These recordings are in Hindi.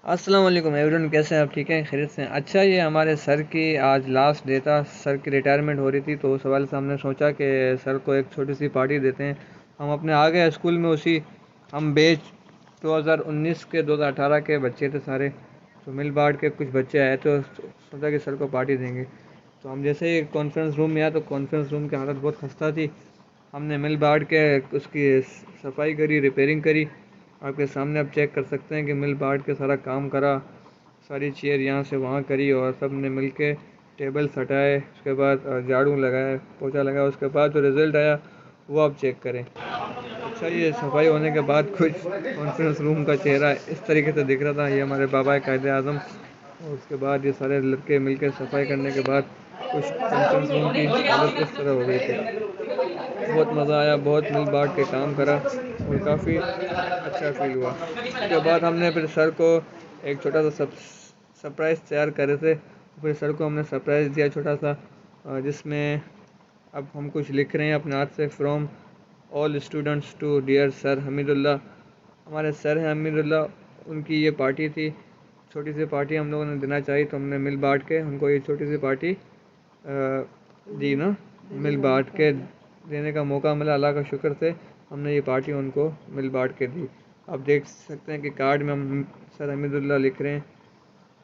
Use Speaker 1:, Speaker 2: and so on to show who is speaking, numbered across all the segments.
Speaker 1: अस्सलाम वालेकुम एवरीवन, कैसे हैं आप? ठीक हैं, खैरियत से हैं? अच्छा, ये हमारे सर की आज लास्ट डे था। सर की रिटायरमेंट हो रही थी, तो उस हवाले से हमने सोचा कि सर को एक छोटी सी पार्टी देते हैं। हम अपने आ गए स्कूल में उसी हम बैच 2019 के 2018 के बच्चे थे सारे। तो मिल बांट के कुछ बच्चे आए तो सोचा कि सर को पार्टी देंगे। तो हम जैसे ही कॉन्फ्रेंस रूम में आए तो कॉन्फ्रेंस रूम की हालत बहुत खस्ता थी। हमने मिल बांट के उसकी सफाई करी, रिपेयरिंग करी। आपके सामने आप चेक कर सकते हैं कि मिल बांट के सारा काम करा, सारी चेयर यहाँ से वहाँ करी और सब ने मिल के टेबल हटाए। उसके बाद झाड़ू लगाया, पोछा लगाया। उसके बाद जो रिज़ल्ट आया वो आप चेक करें। अच्छा, ये सफाई होने के बाद कुछ कॉन्फ्रेंस रूम का चेहरा इस तरीके से दिख रहा था। ये हमारे बाबा कायद आज़म। और उसके बाद ये सारे लड़के मिलकर सफाई करने के बाद कुछ कॉन्फ्रेंस रूम की हालत इस तरह हो गई थी। बहुत मज़ा आया, बहुत मिल बांट के काम करा और काफ़ी अच्छा फील हुआ। उसके बाद हमने फिर सर को एक छोटा सा सरप्राइज़ तैयार करे थे। फिर सर को हमने सरप्राइज़ दिया छोटा सा, जिसमें अब हम कुछ लिख रहे हैं अपने हाथ से। From all students to dear sir Hamidullah. हमारे सर हैं हमीदुल्लाह, उनकी ये पार्टी थी। छोटी सी पार्टी हम लोगों ने देना चाहिए, तो हमने मिल बांट के उनको ये छोटी सी पार्टी दी ना। मिल बांट के देने का मौका मिला, अल्लाह का शुक्र से हमने ये पार्टी उनको मिल बांट के दी। आप देख सकते हैं कि कार्ड में हम सर हमीदुल्लाह लिख रहे हैं।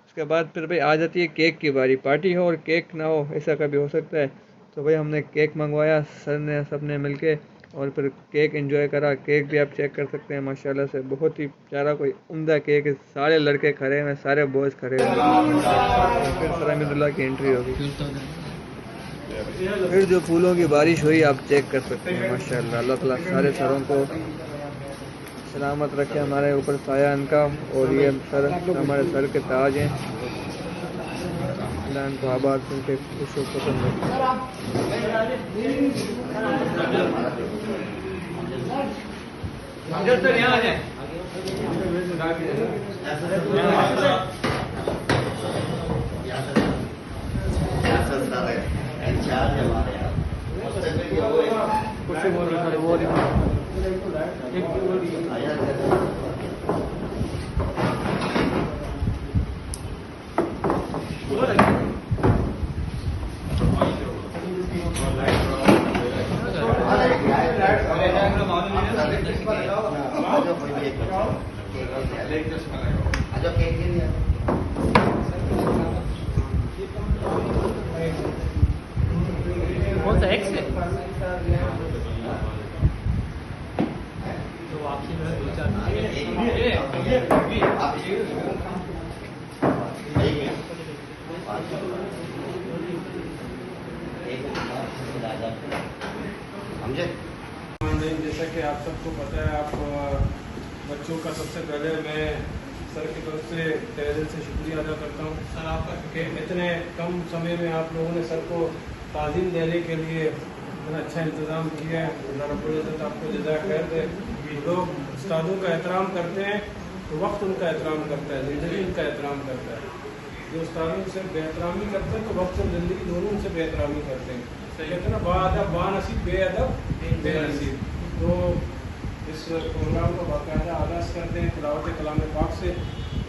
Speaker 1: उसके बाद फिर भाई आ जाती है केक की बारी। पार्टी हो और केक ना हो, ऐसा कभी हो सकता है? तो भाई हमने केक मंगवाया, सर ने सब ने मिल के, और फिर केक एंजॉय करा। केक भी आप चेक कर सकते हैं, माशाल्लाह से बहुत ही प्यारा, कोई उम्दा केक है। सारे लड़के खड़े हुए, सारे बॉयज़ खड़े हुए और फिर सर हमीदुल्लाह की एंट्री होगी। फिर जो फूलों की बारिश हुई आप चेक कर सकते हैं, माशाल्लाह। अल्लाह ताला सारे सरों को सलामत रखे, हमारे ऊपर साया इनका। और ये सर हमारे सर के ताज हैं, अल्लाह इनको आबाद करके खुश पसंद
Speaker 2: कौन सा एक्स है? तो वापसी में दो चार
Speaker 3: जैसा कि आप सबको पता है, आप बच्चों का सबसे पहले मैं सर की तरफ से तहे दिल से शुक्रिया अदा करता हूँ सर आपका, कि इतने कम समय में आप लोगों ने सर को ताज़ीम देने के लिए इतना अच्छा इंतज़ाम किया है। अल्लाह रब्बुल इज़्ज़त आपको जज़ा खैर दे। लोग उस्तादों का एहतराम करते हैं तो वक्त उनका एहतराम करता है, ज़िंदगी उनका एहतराम करता है। जो उस्तादों से बेहतरामी करते हैं तो वक्त और ज़िंदगी दोनों उनसे बेहतरामी करते हैं। कहते हैं ना, बाअदब बानसीब, बेअदब बेनसीब। तो इस प्रोग्राम को बाकायदा आगाज़ करते हैं तिलावत कलाम पाक से,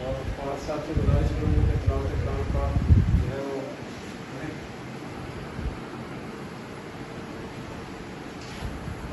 Speaker 3: और 5-7 से गुजारिश करूँगी कि तिलावत कलाम पाक जो है वो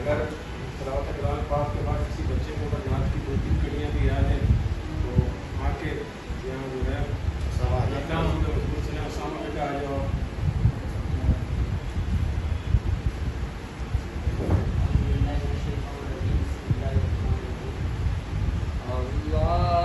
Speaker 3: अगर तिलावत कुरान पाक के बाद किसी बच्चे को अगर नमाज की 2-3 कड़ियाँ भी याद है तो आके यहाँ जो है इकराम बेटा आ जाओ।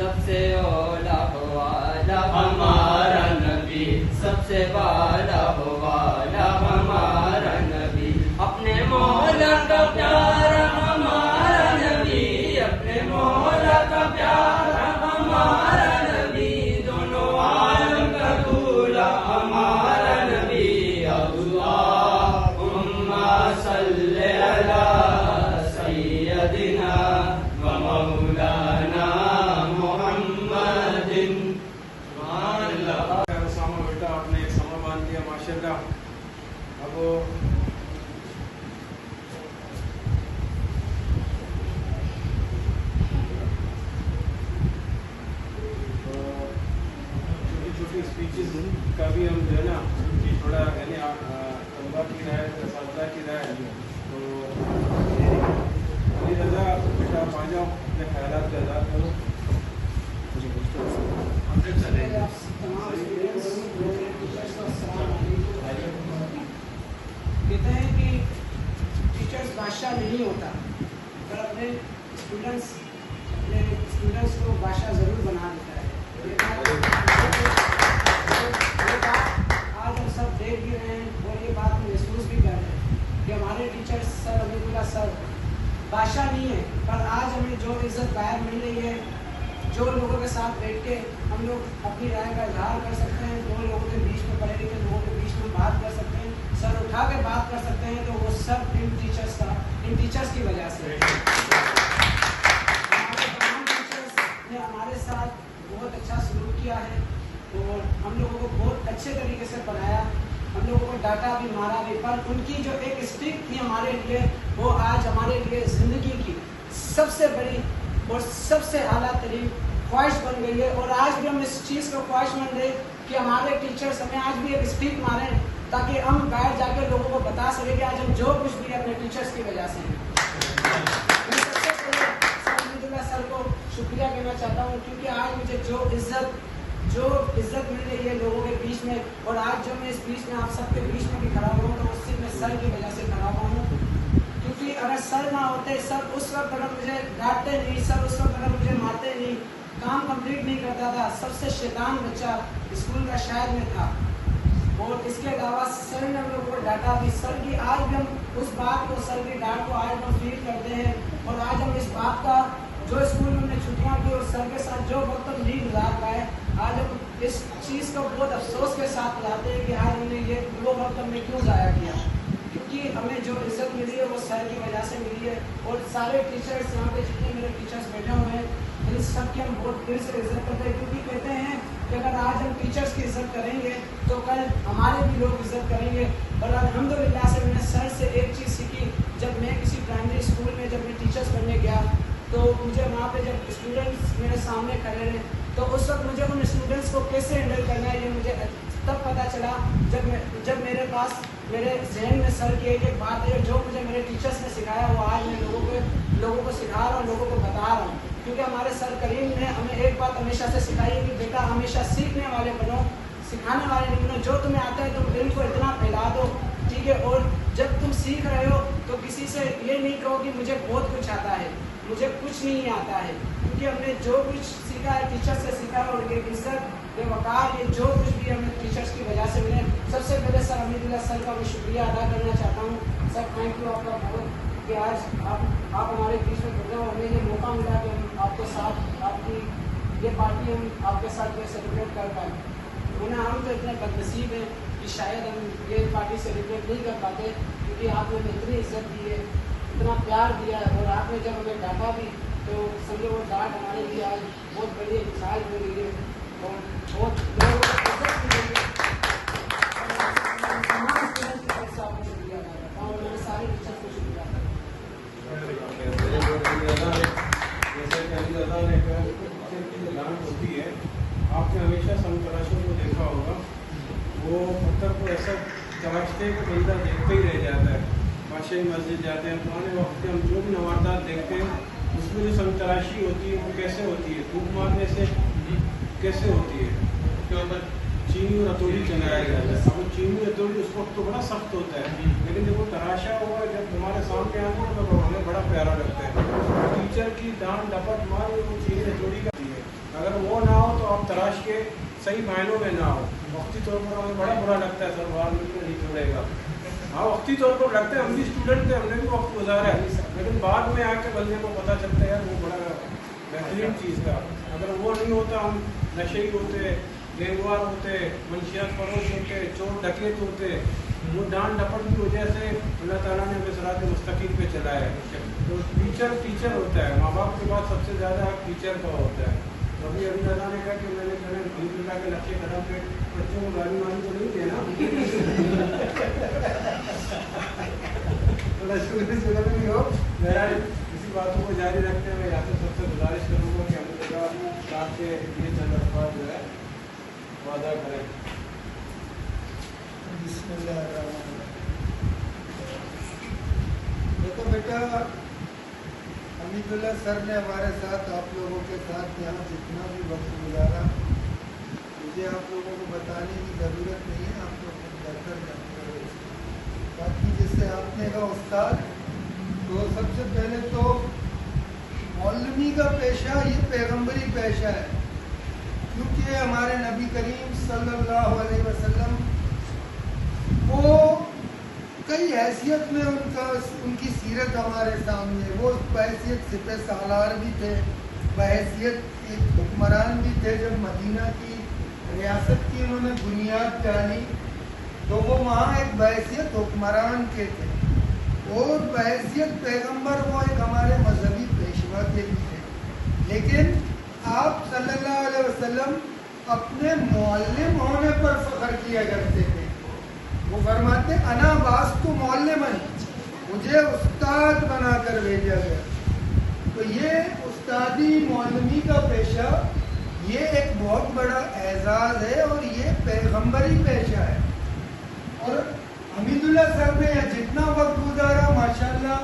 Speaker 2: सबसे औला वाला हमारा नबी सबसे वाला वाला हमारा नबी अपने मौला का प्यारा हमारा नबी अपने मौला का प्यारा हमारा नबी दोनों आलम का दूल्हा हमारा नबी अल्लाहुम्मा सल्ली अला सय्यदिना व मौलाना मुहम्मदिन।
Speaker 3: सामा बेटा आपने एक समा बांध दिया माशाल्लाह। अब छोटी छोटी स्पीचेस का भी हम जो है ना थोड़ा यानी तलबा की राय सादा की राय तो अली रजा बेटा आप आ जाओ अपने ख्यालात का इज़हार करो।
Speaker 4: कहते हैं कि टीचर्स बादशाह नहीं होता पर अपने स्टूडेंट्स को बादशाह ज़रूर बना देता है। ये बात आज हम सब देख भी रहे हैं और ये बात महसूस भी कर रहे हैं कि हमारे टीचर्स सर अमीरुल्लाह सर बादशाह नहीं है पर आज हमें जो इज्जत बाहर मिल रही है, जो लोगों के साथ बैठ के हम लोग अपनी राय का इजहार कर सकते हैं, दो लोगों के बीच में पढ़े लिखे लोगों के बीच में बात कर सकते हैं, सर उठा के बात कर सकते हैं, तो वो सब इन टीचर्स की वजह से। हमारे तमाम टीचर्स ने हमारे साथ बहुत अच्छा सलूक किया है और हम लोगों को बहुत अच्छे तरीके से पढ़ाया, हम लोगों को डांटा भी मारा भी, पर उनकी जो एक स्टिक थी हमारे लिए वो आज हमारे लिए ज़िंदगी की सबसे बड़ी और सबसे आला तरीन ख्वाहिश बन गई है। और आज भी हम इस चीज़ को ख्वाहिशमंद है कि हमारे टीचर्स हमें आज भी एक स्पीक मारें ताकि हम बाहर जाकर लोगों को बता सकें कि आज हम जो कुछ भी अपने टीचर्स की वजह से हैं। मैं सबसे पहले अल्हम्दुलिल्लाह सर को शुक्रिया कहना चाहता हूँ क्योंकि आज मुझे जो इज्जत मिल रही है लोगों के बीच में, और आज जो मैं इस बीच में आप सबके बीच में भी खड़ा हुआ हूँ तो सिर्फ मैं सर की वजह से खड़ा हुआ हूँ। क्योंकि अगर सर ना होते, सर उस वक्त अगर मुझे डांटते नहीं, सर उस वक्त अगर मुझे मारते नहीं, काम कंप्लीट नहीं करता था, सबसे शैतान बच्चा स्कूल का शायद में था। और इसके अलावा सर ने हम लोग को डांटा भी, सर की आज भी हम उस बात को, सर की डांट को आज हम फील करते हैं। और आज हम इस बात का जो स्कूल में हमने छुट्टियाँ की और सर के साथ जो वक्त हम नहीं गुजार पाए, आज हम इस चीज़ को बहुत अफसोस के साथ बताते हैं कि आज हमने ये वो वक्त हमने क्यों ज़ाया किया। क्योंकि हमें जो इज्जत मिली है वो सर की वजह से मिली है। और सारे टीचर्स यहाँ पे जितने मेरे टीचर्स बैठे हुए हैं इन सब की हम बहुत दिल से इज्जत करते हैं, क्योंकि कहते हैं कि अगर आज हम टीचर्स की इज्जत करेंगे तो कल हमारे भी लोग इज्जत करेंगे। और अल्हम्दुलिल्लाह से मैंने सर से एक चीज़ सीखी, जब मैं किसी प्राइमरी स्कूल में जब मैं टीचर्स बनने गया तो मुझे वहाँ पे जब स्टूडेंट्स मेरे सामने खड़े रहे तो उस वक्त मुझे उन स्टूडेंट्स को कैसे हैंडल करना है ये मुझे तब पता चला जब मेरे पास मेरे जहन में सर की एक बात है जो मुझे मेरे टीचर्स ने सिखाया वो आज मैं लोगों को सिखा रहा हूँ, लोगों को बता रहा हूँ। क्योंकि हमारे सर करीम ने हमें एक बात हमेशा से सिखाई है कि बेटा हमेशा सीखने वाले बनो, सिखाने वाले नहीं बनो। जो तुम्हें आता है तुम इल्म को इतना फैला दो, ठीक है। और जब तुम सीख रहे हो तो किसी से ये नहीं कहो कि मुझे बहुत कुछ आता है, मुझे कुछ नहीं आता है, क्योंकि हमने जो कुछ सीखा है टीचर्स से सीखा और ये इज्जत ये वकार ये जो कुछ भी हमें टीचर्स की वजह से मिले। सबसे पहले सर अमीरुल्लाह सर का मैं शुक्रिया अदा करना चाहता हूँ। सर थैंक यू आपका बहुत कि आज आप हमारे बीच में बैठे हो, हमें ये मौका मिला कि हम आपके साथ आपकी ये पार्टी हम आपके साथ ये सेलिब्रेट कर पाए। वरना हम तो इतने बदनसीब हैं कि शायद हम ये पार्टी सेलिब्रेट नहीं कर पाते, क्योंकि आपने हमें इतनी इज्जत दी है, इतना प्यार दिया है। और आपने जब हमें डांटा भी तो समझो वो डांट हमारे लिए आज बहुत बड़ी मिसाल हो रही है और बहुत लोगों को इज्जत भी मिली है। तमाम स्टूडेंट्स की तरफ से आपको शुक्रिया अदा करता हूँ।
Speaker 3: तवज्जो का मरीदा देखते ही रह जाता है। बादशाही मस्जिद जाते हैं, पुराने वक्त के हम जो भी नवादात देखते हैं उसमें जो संतराशी होती है वो कैसे होती है, धूप मारने से कैसे होती है, उसके ऊपर चीनी और हथौड़ी चलाया जाता है। अब वो चीनी हथौड़ी उस वक्त तो बड़ा सख्त होता है, लेकिन जब वो तराशा हुआ जब हमारे सामने आता है तो हमें बड़ा प्यारा लगता है। टीचर की डांट डपट मार वो चीनी हथौड़ी का है, अगर वो ना हो तो आप तराश के सही मायनों में ना हो। वक्ती तौर पर हमें बड़ा बुरा लगता है, सर बाहर मिलकर नहीं छोड़ेगा। हाँ, वक्ती तौर पर लगता है, हम भी स्टूडेंट थे, हमने भी वक्त गुजारा है, लेकिन बाद में आके बंदे को पता चलता है यार वो बड़ा बेहतरीन चीज़ था। अगर वो नहीं होता हम नशे होते, गेंगवार होते, मंशियात फरोश होते, चोर डकैत होते। वो डांट डपट की वजह से अल्लाह ताला ने हमें सिरात मुस्तकीम पे चलाया है। तो टीचर होता है, माँ बाप के बाद सबसे ज़्यादा हक टीचर का होता है। तो अभी अल्लाह ने कहा कि मैंने अलहमदुलिल्लाह के नक्शे कदम पे बच्चों को गाली वाली तो नहीं देना थोड़ा शुगर नहीं हो। मेरा इसी बातों को जारी रखते हुए यहाँ से सबसे गुजारिश करूँगा कि अल्लाह के लिए चंद अल्फाज जो है वादा करें।
Speaker 5: देखो बेटा, हमीदुल्लाह सर ने हमारे साथ आप लोगों के साथ यहाँ जितना भी वक्त गुजारा मुझे आप लोगों को बताने की ज़रूरत नहीं है, आप लोग बेहतर जानते हो। बाकी जैसे आपने कहा उस्ताद, तो सबसे पहले तो मौलवी का पेशा ये पैगंबरी पेशा है, क्योंकि हमारे नबी करीम सल्लल्लाहु अलैहि वसल्लम वो कई हैसियत में उनकी सीरत हमारे सामने। वो बहैसियत सिपह सालार भी थे, बहैसियत एक हुक्मरान भी थे। जब मदीना की रियासत की उन्होंने बुनियाद डाली तो वो वहाँ एक बहैसियत हुक्मरान के थे, और बहैसियत पैगंबर वो एक हमारे मजहबी पेशवा के भी थे। लेकिन आप सल्लल्लाहु अलैहि वसल्लम अपने मुअल्लिम होने पर फख्र किया करते थे। वो फरमाते अना वास्तु मुअल्लिमन, मुझे उस्ताद बनाकर भेजा गया। तो ये उस्तादी मुअल्लिमी का पेशा ये एक बहुत बड़ा एजाज़ है और ये पैगंबरी पेशा है। और हमीदुल्लाह सर ने जितना वक्त गुजारा माशाल्लाह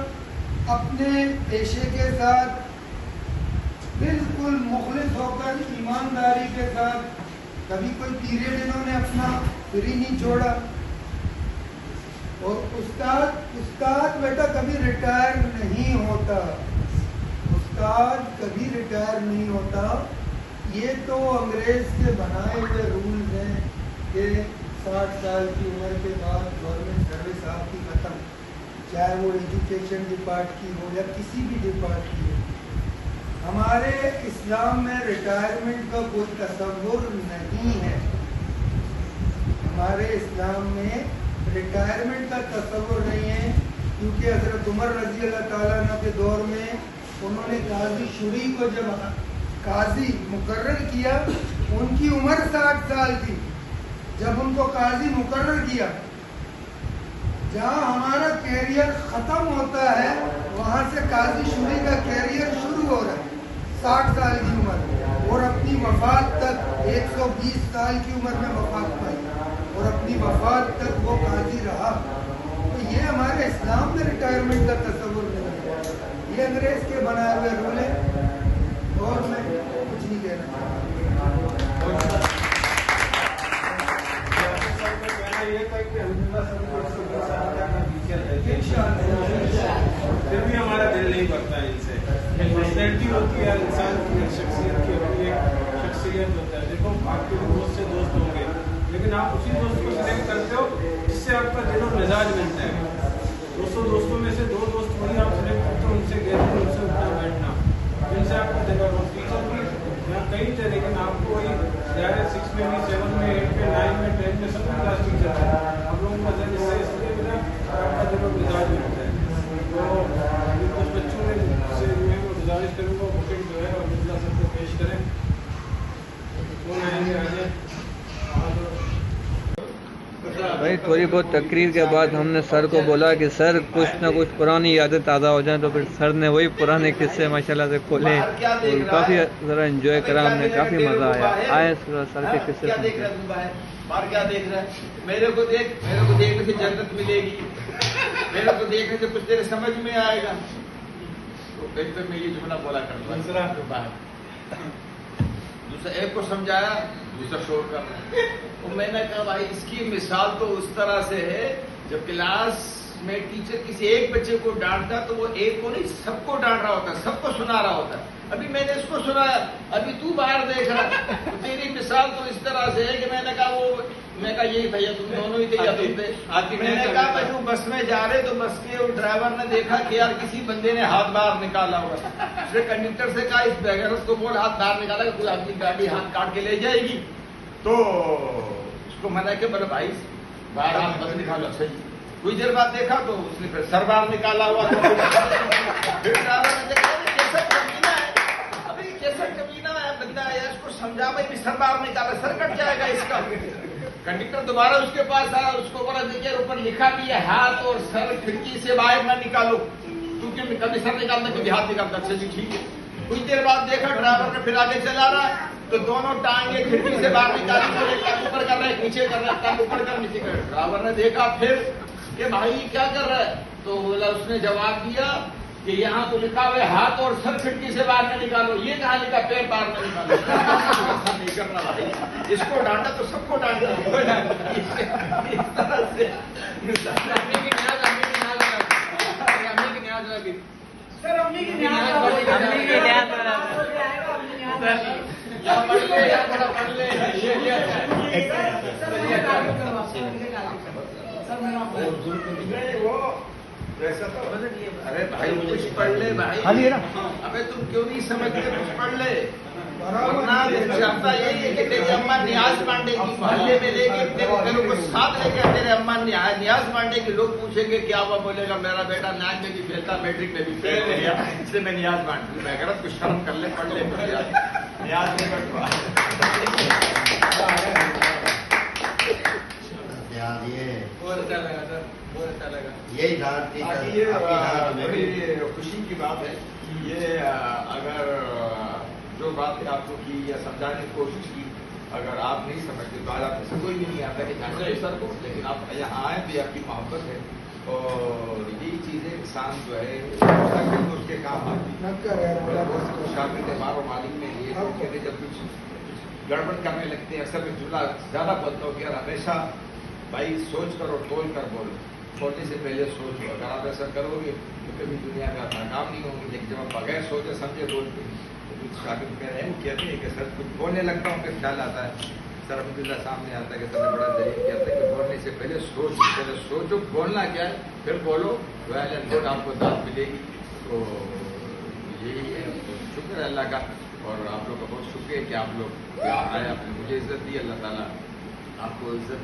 Speaker 5: अपने पेशे के साथ बिल्कुल मुखलिस होकर ईमानदारी के साथ, कभी कोई पीरियड इन्होंने अपना फ्री नहीं छोड़ा। और उस्ताद बेटा कभी रिटायर नहीं होता, उस्ताद कभी रिटायर नहीं होता। ये तो अंग्रेज के बनाए हुए रूल्स हैं कि 60 साल की उम्र के बाद गवर्नमेंट सर्विस आपकी खत्म, चाहे वो एजुकेशन डिपार्ट की हो या किसी भी डिपार्ट की हो। हमारे इस्लाम में रिटायरमेंट का कोई तस्वुर नहीं है। हमारे इस्लाम में रिटायरमेंट का तस्वुर नहीं है, क्योंकि हज़रत उमर रज़ी अल्लाह ताला अन्हु के दौर में उन्होंने काजी शुरी को जब काजी मुकर्रर किया, उनकी उम्र 60 साल थी। जब उनको काजी मुकर्रर किया, जहाँ हमारा कैरियर ख़त्म होता है वहाँ से काजी शुरी का कैरियर शुरू हो रहा है। 60 साल की उम्र, और अपनी वफ़ात तक 120 साल की उम्र में वफ़ात पाई, और अपनी वफ़ात तक वो काजी रहा। तो ये हमारे इस्लाम में रिटायरमेंट का तस्वुर नहीं है, ये अंग्रेज़ के बनाए हुए रूल है। और मैं कुछ नहीं कहना चाहता।
Speaker 3: फिर भी हमारा दिल नहीं करता है इनसे। पर्सनैलिटी होती है इंसान की, शख्सियत की अपनी एक शख्सियत होता है। देखो आपके बहुत से दोस्त होंगे, लेकिन आप उसी दोस्त को सिलेक्ट करते हो जिससे आपका दिल और मिजाज मिलता है। 200 दोस्तों में से 2 दोस्त वही आप सिलेक्ट करते हो, उनसे गहरे उनसे उठना बैठना, जिनसे आपका दिल और टीचर भी यहाँ कई थे, लेकिन आपको वही 6 में भी, 7 में, 8 में, 9 में, 10 में सब क्लास टीचर है। आप लोगों का दिल इसलिए मिला, आपका दिल और मिजाज मिलता है। तो कुछ बच्चों ने से जो है वो गुजारिश करूँगा बुकिंग जो है और मिथिला सबको पेश करें। कौन आएंगे आगे?
Speaker 1: भाई थोड़ी बहुत तकरीर के बाद हमने सर को बोला कि सर कुछ ना कुछ पुरानी यादें ताज़ा हो जाएं, तो फिर सर ने वही पुराने किस्से माशाल्लाह से खोले और काफ़ी ज़रा एंजॉय करा हमने, काफ़ी मज़ा आया। आए सर के किस्से सुनते हैं।
Speaker 2: बाहर क्या देख रहा है? मेरे को देख
Speaker 6: से जन्नत मिलेगी, मेरे को देखने से कुछ तेरे समझ में आएगा। तो एक तो मैं ये जुमला बोला करता दूसरा एक को समझाया, दूसरा शोर कर रहा है। तो मैंने कहा भाई इसकी मिसाल तो उस तरह से है, जब क्लास में टीचर किसी एक बच्चे को डांटता तो वो एक को नहीं सबको डांट रहा होता है, सबको सुना रहा होता है। अभी मैंने इसको सुनाया, अभी तू बाहर देख रहा, तो तेरी मिसाल तो इस तरह से है कि मैंने कहा यही भैया तुम दोनों ही थे या तुम थे। मैंने कहा भाई तुम बस में जा रहे तो बस के ड्राइवर ने देखा कि यार किसी बंदे ने हाथ बाहर निकाला होगा, उसने कंडक्टर से कहा इस बेगरस को बोल हाथ बाहर निकाला, कोई अपनी गाड़ी हाथ काट के ले जाएगी। तो उसको मना के बोले भाई बाहर हाथ मत निकालो। सही कुछ देर बाद देखा तो उसने फिर सर बाहर निकाला हुआ। फिर ड्राइवर ने देखा कैसा कमीना है, अभी कैसा कमीना है बंदा है, इसको समझा भाई सर बाहर निकाला, सर कट जाएगा इसका। कंडक्टर दोबारा उसके पास आया, उसको बोला देखिए ऊपर लिखा भी है हाथ और सर खिड़की से बाहर ना निकालो, तू क्यों कभी सर निकालता कभी हाथ निकालता। अच्छा जी ठीक है। कुछ देर बाद देखा ड्राइवर ने फिर आगे चला रहा तो दोनों टांगे खिड़की से बाहर निकाली, तो एक टांग ऊपर कर रहा है नीचे कर रहा है, टांग ऊपर कर नीचे कर। ड्राइवर ने देखा फिर कि भाई क्या कर रहा है, तो बोला उसने जवाब दिया कि यहाँ तो लिखा हुआ है हाथ और सर खिड़की से बाहर न निकालो, ये कहाँ लिखा पैर बाहर न निकालो। नहीं करना भाई, इसको डांटा तो सबको डांटा। इस तरह से
Speaker 4: सर अम्मी की न्याज
Speaker 6: वैसा तो अरे भाई कुछ पढ़ ले भाई, अबे तुम क्यों नहीं समझते, कुछ पढ़ ले। वरना क्षमता यही है कि तेरी अम्मा न्याज मांगेगी, मोहल्ले में लेके तेरे को साथ लेके तेरे अम्मा न्याज मांगेगी, लोग पूछेंगे क्या हुआ, बोलेगा मेरा बेटा न्याज में भी फेलता, मैट्रिक में भी फेल गया, इसलिए मैं न्याज मांगती हूँ। मैं कुछ शर्म कर ले, पढ़ ले, न्याज में बैठवा।
Speaker 7: यही था
Speaker 6: खुशी की बात है ये। अगर जो बात आपको की या समझाने की कोशिश की, अगर आप नहीं समझते तो आज आप में से कोई भी नहीं आता कि जानते सर को, लेकिन आप यहाँ आए भी आपकी मोहब्बत है और यही चीजें इंसान जो है उसके काम आती है। शामिल मारो मालिक में ये कहते जब कुछ गड़बड़ करने लगते हैं, अक्सर में जुमला ज्यादा बोलता हूँ कि यार हमेशा भाई सोच कर और तोल कर बोलो, बोलने से पहले सोचो। अगर आप ऐसा करोगे तो कभी दुनिया में आप नाकाम नहीं होंगे, लेकिन जब आप बगैर सोचे समझे बोलते तो कुछ शामिल कह रहे हैं, वो कहते हैं कि सर कुछ बोलने लगता हूँ, फिर ख्याल आता है सर अब्दुल्ला सामने आता है कि सर बड़ा दलील कहते हैं कि बोलने से पहले सोचो बोलना क्या है, फिर बोलो, वेल एंड गुड, आपको दाद मिलेगी। तो यही है, तो शुक्र है अल्लाह का, और आप लोग का बहुत शुक्रिया कि आप लोग आए, आपने मुझे इज्जत दी, अल्लाह ताला आपको इज्जत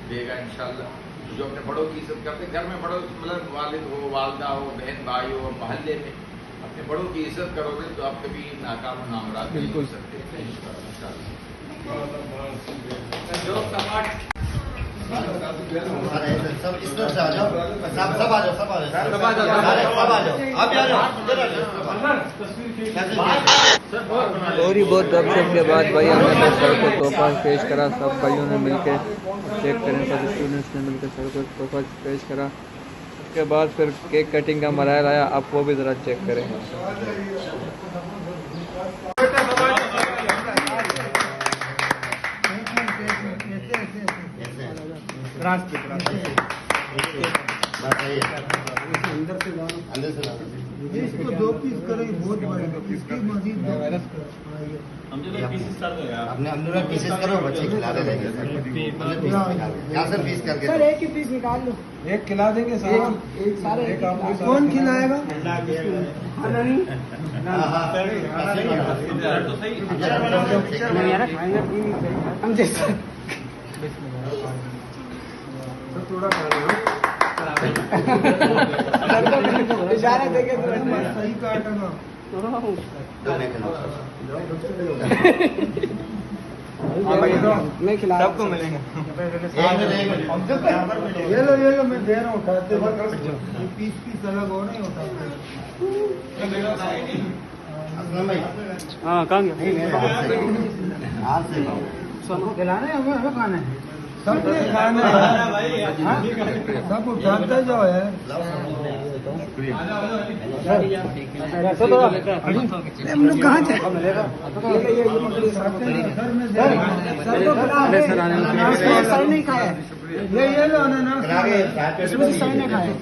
Speaker 6: देगा इंशाल्लाह। जो अपने बड़ों की इज्जत करते, घर में बड़ों मतलब वालिद हो, वालदा हो, बहन भाई हो, मोहल्ले में अपने बड़ों की इज्जत करोगे तो आप कभी नाकाम नामराद नहीं हो सकते इंशाल्लाह।
Speaker 7: सब इस तरफ से आ जाओ, सब आ जाओ, आप भी आ जाओ।
Speaker 1: थोड़ी बहुत गपशप के बाद भाई हमने सर को तोहफा पेश करा, सब भाइयों ने मिलकर चेक करें, सब स्टूडेंट्स ने मिलकर सर को तोहफा पेश करा। उसके बाद फिर केक कटिंग का मराहल आया, आप वो भी ज़रा चेक करें।
Speaker 7: अंदर से
Speaker 5: इसको 2 पीस करेंगे, बहुत बड़े इसकी मजीद 2 पीस
Speaker 7: अपने अंदर पीसेस करो, बच्चे खिला रहे रहेंगे। यहाँ सर पीस करके
Speaker 4: सर एक ही पीस निकाल लो,
Speaker 3: एक खिला देंगे सारा,
Speaker 4: सारे
Speaker 5: कौन खिलाएगा?
Speaker 4: हम जैसे
Speaker 3: थोड़ा खाना
Speaker 4: इशारा देंगे तो
Speaker 5: सही काटना।
Speaker 4: मैं खिला
Speaker 3: सबको मिलेंगे।
Speaker 5: ये लो मैं दे रहा हूँ, उठाते पीस अलग हो नहीं होता।
Speaker 4: हाँ कहाँ गया?
Speaker 7: सबको
Speaker 5: खिलाना है, हमें खाना है। सबने खाना है, सब उठाते जाओ यार। हम लोग कहाँ थे? सर नहीं खाया ये लो अनानास, इसमें से सर ने खाया।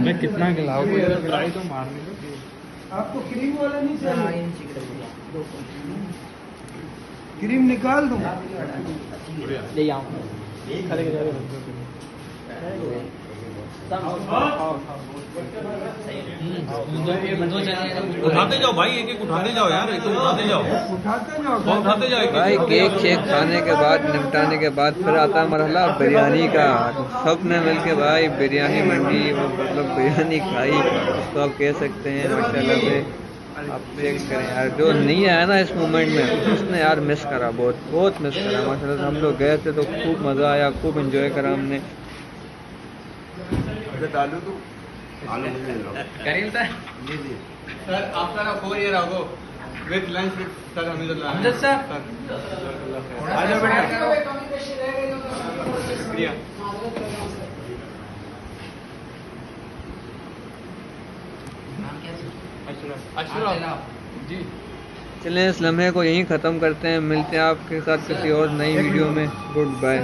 Speaker 5: मैं कितना खिलाओगे? तो मारने दो। आपको क्रीम वाला नहीं चाहिए? क्रीम निकाल दूँ?
Speaker 2: ले आओ।
Speaker 8: उठाते जाओ भाई, एक एक उठाते जाओ यार, एक तो उठाते जाओ, उठाते जाओ
Speaker 1: भाई। केक शेक खाने के बाद, निपटाने के बाद फिर आता है मरहला बिरयानी का। सब ने मिल के भाई बिरयानी मंडी, मतलब बिरयानी खाई, उसको आप कह सकते हैं माशाल्लाह से। आप देख करें यार, जो नहीं आया ना इस मोमेंट में, उसने यार मिस करा, बहुत बहुत मिस करा माशाल्लाह से। हम लोग गए थे तो खूब मज़ा आया, खूब एंजॉय करा हमने।
Speaker 6: आलू तो
Speaker 2: करीम सर,
Speaker 6: सर आपका ना 4 year ago with lunch with sir
Speaker 2: Amjad sir.
Speaker 6: आ जाओ बेटा। शुक्रिया।
Speaker 2: जी
Speaker 1: चलें, इस लम्हे को यहीं ख़त्म करते हैं। मिलते हैं आपके साथ किसी और नई वीडियो में। Good bye.